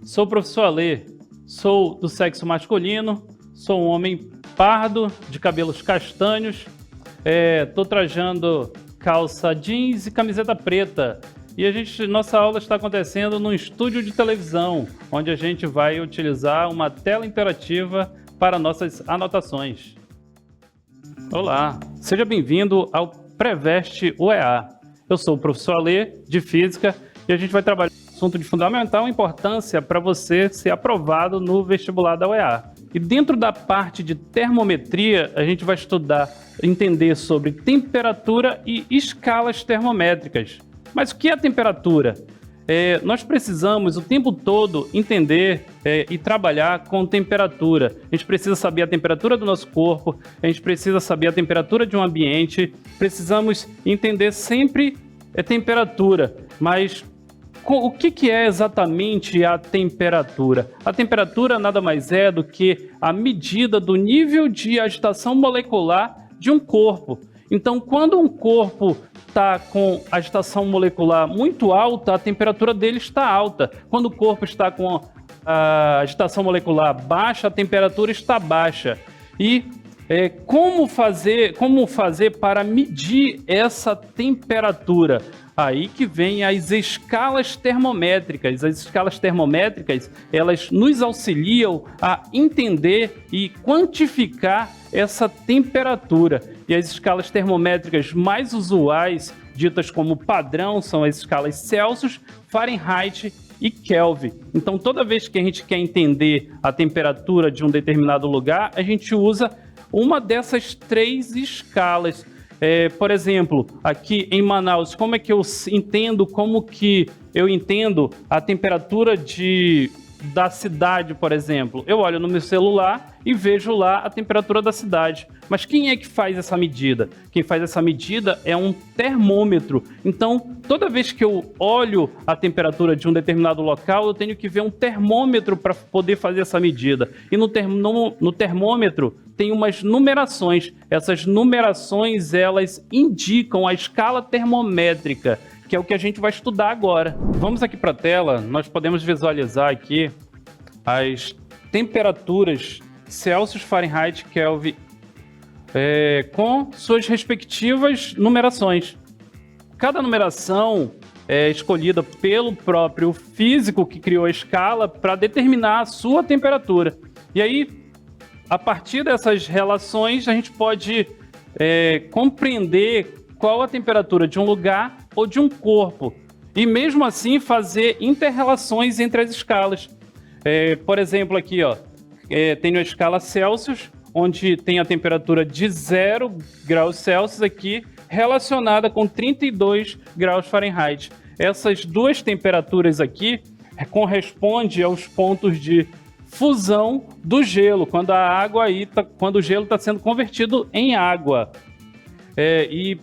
Sou o professor Alê, sou do sexo masculino, sou um homem pardo, de cabelos castanhos, estou trajando calça jeans e camiseta preta. E nossa aula está acontecendo num estúdio de televisão, onde a gente vai utilizar uma tela interativa para nossas anotações. Olá, seja bem-vindo ao Preveste UEA. Eu sou o professor Alê, de Física, e a gente vai trabalhar assunto de fundamental importância para você ser aprovado no vestibular da UEA. E dentro da parte de termometria, a gente vai entender sobre temperatura e escalas termométricas. Mas o que é a temperatura? Nós precisamos o tempo todo entender e trabalhar com temperatura. A gente precisa saber a temperatura do nosso corpo, a gente precisa saber a temperatura de um ambiente, precisamos entender sempre a temperatura, mas o que é exatamente a temperatura? A temperatura nada mais é do que a medida do nível de agitação molecular de um corpo. Então, quando um corpo está com agitação molecular muito alta, a temperatura dele está alta. Quando o corpo está com a agitação molecular baixa, a temperatura está baixa. E como fazer para medir essa temperatura? Aí que vem as escalas termométricas. As escalas termométricas, elas nos auxiliam a entender e quantificar essa temperatura. E as escalas termométricas mais usuais, ditas como padrão, são as escalas Celsius, Fahrenheit e Kelvin. Então, toda vez que a gente quer entender a temperatura de um determinado lugar, a gente usa uma dessas três escalas. Por exemplo, aqui em Manaus, como é que eu entendo, a temperatura da cidade, por exemplo? Eu olho no meu celular e vejo lá a temperatura da cidade. Mas quem é que faz essa medida? Quem faz essa medida é um termômetro. Então, toda vez que eu olho a temperatura de um determinado local, eu tenho que ver um termômetro para poder fazer essa medida. E no termômetro tem umas numerações. Essas numerações, elas indicam a escala termométrica, que é o que a gente vai estudar agora. Vamos aqui para a tela, nós podemos visualizar aqui as temperaturas Celsius, Fahrenheit, Kelvin, com suas respectivas numerações. Cada numeração é escolhida pelo próprio físico que criou a escala para determinar a sua temperatura. E aí, a partir dessas relações, a gente pode compreender qual a temperatura de um lugar ou de um corpo. E mesmo assim, fazer inter-relações entre as escalas. Por exemplo, aqui, tenho a escala Celsius, onde tem a temperatura de 0 graus Celsius aqui, relacionada com 32 graus Fahrenheit. Essas duas temperaturas aqui correspondem aos pontos de fusão do gelo, quando o gelo está sendo convertido em água. E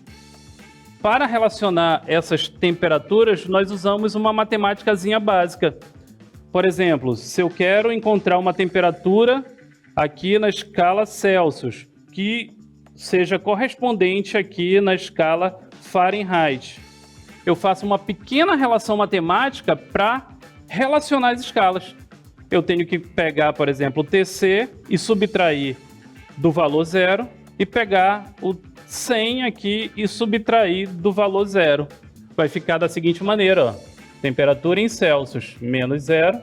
para relacionar essas temperaturas, nós usamos uma matemáticazinha básica. Por exemplo, se eu quero encontrar uma temperatura aqui na escala Celsius, que seja correspondente aqui na escala Fahrenheit, eu faço uma pequena relação matemática para relacionar as escalas. Eu tenho que pegar, por exemplo, o TC e subtrair do valor 0 e pegar o 100 aqui e subtrair do valor 0. Vai ficar da seguinte maneira, temperatura em Celsius menos 0,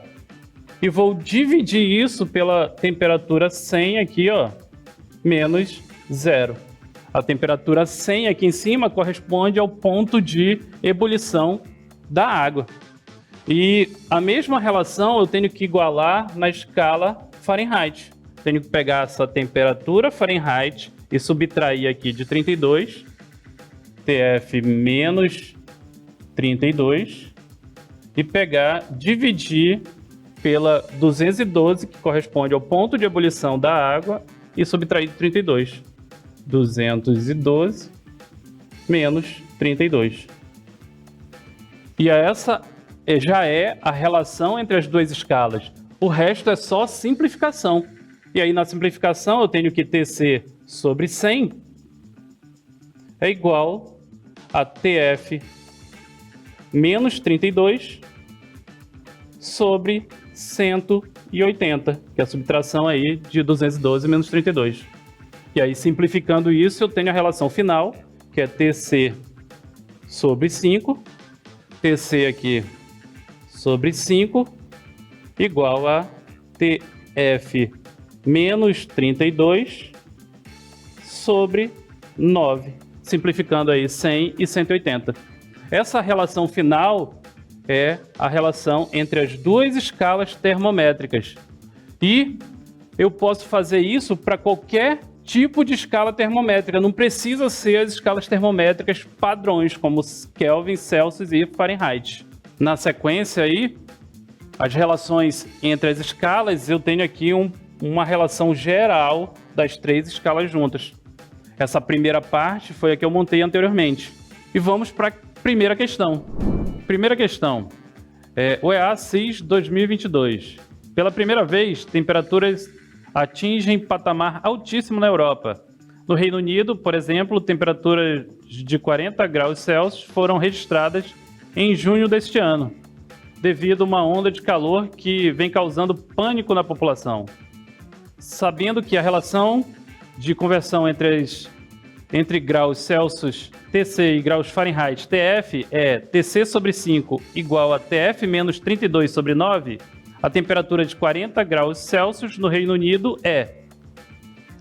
e vou dividir isso pela temperatura 100 aqui, menos 0. A temperatura 100 aqui em cima corresponde ao ponto de ebulição da água. E a mesma relação eu tenho que igualar na escala Fahrenheit. Tenho que pegar essa temperatura Fahrenheit e subtrair aqui de 32, TF menos 32, e dividir pela 212, que corresponde ao ponto de ebulição da água, e subtraído 32. 212 menos 32. E essa já é a relação entre as duas escalas. O resto é só simplificação. E aí na simplificação eu tenho que TC sobre 100 é igual a TF menos 32 sobre 180, que é a subtração aí de 212 menos 32. E aí simplificando isso eu tenho a relação final, que é TC sobre 5, TC aqui sobre 5, igual a TF menos 32 sobre 9. Simplificando aí 100 e 180. Essa relação final é a relação entre as duas escalas termométricas. E eu posso fazer isso para qualquer tipo de escala termométrica. Não precisa ser as escalas termométricas padrões, como Kelvin, Celsius e Fahrenheit. Na sequência aí, as relações entre as escalas, eu tenho aqui uma relação geral das três escalas juntas. Essa primeira parte foi a que eu montei anteriormente. E vamos para a primeira questão. Primeira questão. OEA CIS 2022. Pela primeira vez, temperaturas atingem patamar altíssimo na Europa. No Reino Unido, por exemplo, temperaturas de 40 graus Celsius foram registradas em junho deste ano, devido a uma onda de calor que vem causando pânico na população. Sabendo que a relação de conversão entre graus Celsius TC e graus Fahrenheit TF é TC sobre 5 igual a TF menos 32 sobre 9, a temperatura de 40 graus Celsius no Reino Unido é: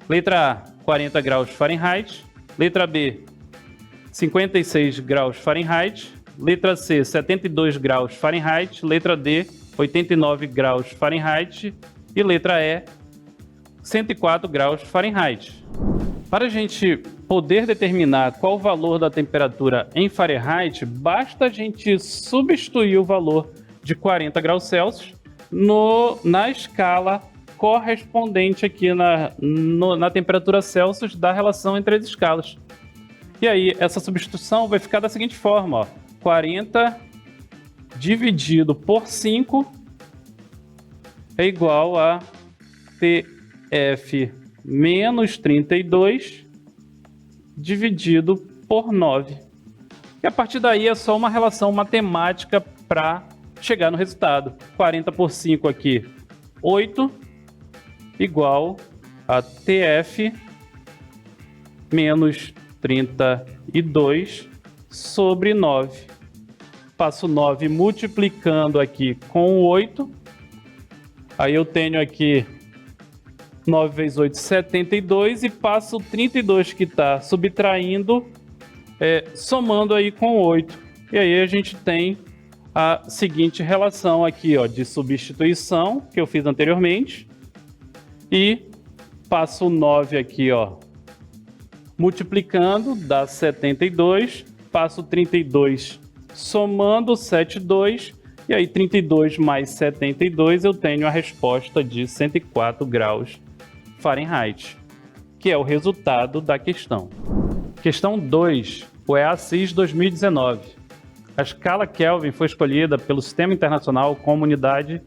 letra A, 40 graus Fahrenheit, letra B, 56 graus Fahrenheit, letra C, 72 graus Fahrenheit, letra D, 89 graus Fahrenheit e letra E, 104 graus Fahrenheit. Para a gente poder determinar qual o valor da temperatura em Fahrenheit, basta a gente substituir o valor de 40 graus Celsius na escala correspondente aqui na temperatura Celsius da relação entre as escalas. E aí, essa substituição vai ficar da seguinte forma, ó, 40 dividido por 5 é igual a TF menos 32 dividido por 9. E a partir daí é só uma relação matemática para chegar no resultado. 40 por 5 aqui, 8, igual a TF menos 32 sobre 9. Passo 9 multiplicando aqui com 8. Aí eu tenho aqui 9 vezes 8, 72, e passo o 32 que está subtraindo, somando aí com 8. E aí a gente tem a seguinte relação aqui, ó, de substituição, que eu fiz anteriormente. E passo o 9 aqui, ó, multiplicando, dá 72. Passo o 32 somando 72. E aí 32 mais 72 eu tenho a resposta de 104 graus Fahrenheit, que é o resultado da questão. Questão 2, OEA CIS 2019. A escala Kelvin foi escolhida pelo Sistema Internacional como unidade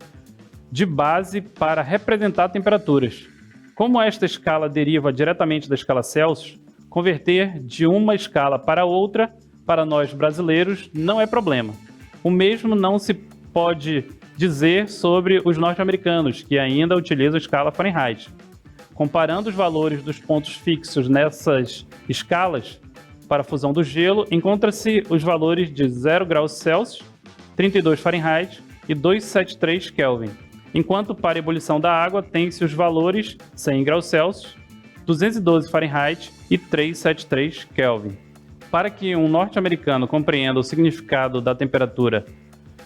de base para representar temperaturas. Como esta escala deriva diretamente da escala Celsius, converter de uma escala para outra, para nós brasileiros, não é problema. O mesmo não se pode dizer sobre os norte-americanos, que ainda utilizam a escala Fahrenheit. Comparando os valores dos pontos fixos nessas escalas para a fusão do gelo, encontra-se os valores de 0 graus Celsius, 32 Fahrenheit e 273 Kelvin, enquanto para a ebulição da água tem-se os valores 100 graus Celsius, 212 Fahrenheit e 373 Kelvin. Para que um norte-americano compreenda o significado da temperatura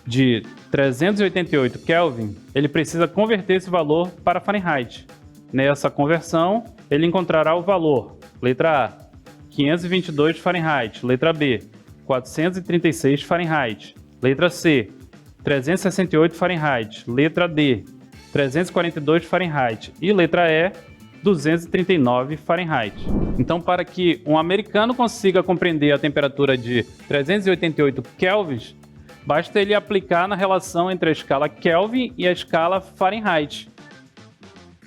de 388 Kelvin, ele precisa converter esse valor para Fahrenheit. Nessa conversão, ele encontrará o valor, letra A, 522 Fahrenheit, letra B, 436 Fahrenheit, letra C, 368 Fahrenheit. Letra D, 342 Fahrenheit. E letra E, 239 Fahrenheit. Então, para que um americano consiga compreender a temperatura de 388 kelvins, basta ele aplicar na relação entre a escala Kelvin e a escala Fahrenheit.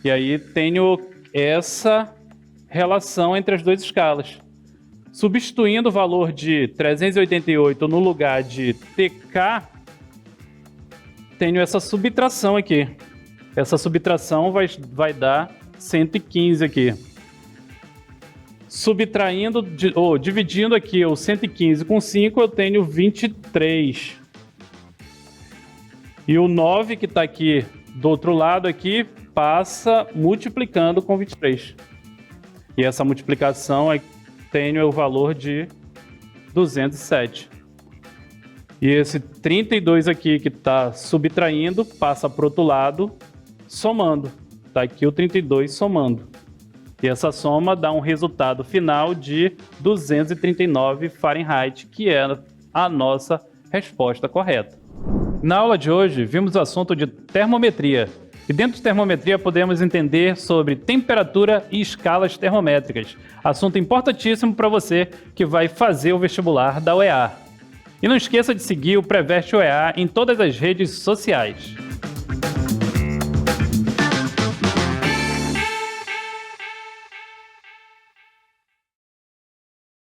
E aí tenho essa relação entre as duas escalas. Substituindo o valor de 388 no lugar de TK, tenho essa subtração aqui. Essa subtração vai dar 115 aqui. Subtraindo, ou dividindo aqui o 115 com 5, eu tenho 23. E o 9 que está aqui do outro lado aqui, passa multiplicando com 23. E essa multiplicação tenho o valor de 207. E esse 32 aqui que está subtraindo, passa para o outro lado, somando. Está aqui o 32 somando. E essa soma dá um resultado final de 239 Fahrenheit, que é a nossa resposta correta. Na aula de hoje, vimos o assunto de termometria. E dentro de termometria podemos entender sobre temperatura e escalas termométricas. Assunto importantíssimo para você que vai fazer o vestibular da UEA. E não esqueça de seguir o Preveste UEA em todas as redes sociais.